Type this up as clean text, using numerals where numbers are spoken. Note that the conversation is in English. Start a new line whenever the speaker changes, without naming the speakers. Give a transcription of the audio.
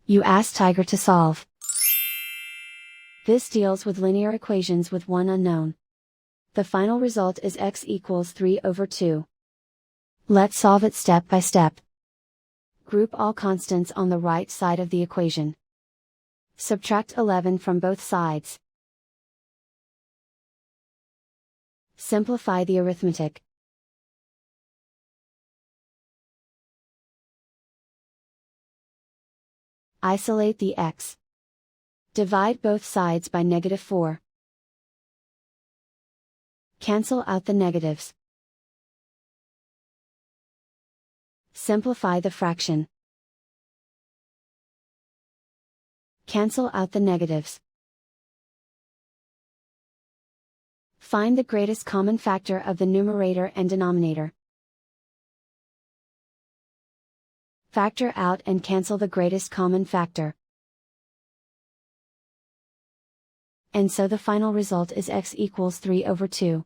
You ask Tiger to solve. This deals with linear equations with one unknown. The final result is x equals 3/2. Let's solve it step by step. Group all constants on the right side of the equation. Subtract 11 from both sides. Simplify the arithmetic. Isolate the x. Divide both sides by -4. Cancel out the negatives. Simplify the fraction. Cancel out the negatives. Find the greatest common factor of the numerator and denominator. Factor out and cancel the greatest common factor. And so the final result is x equals 3/2.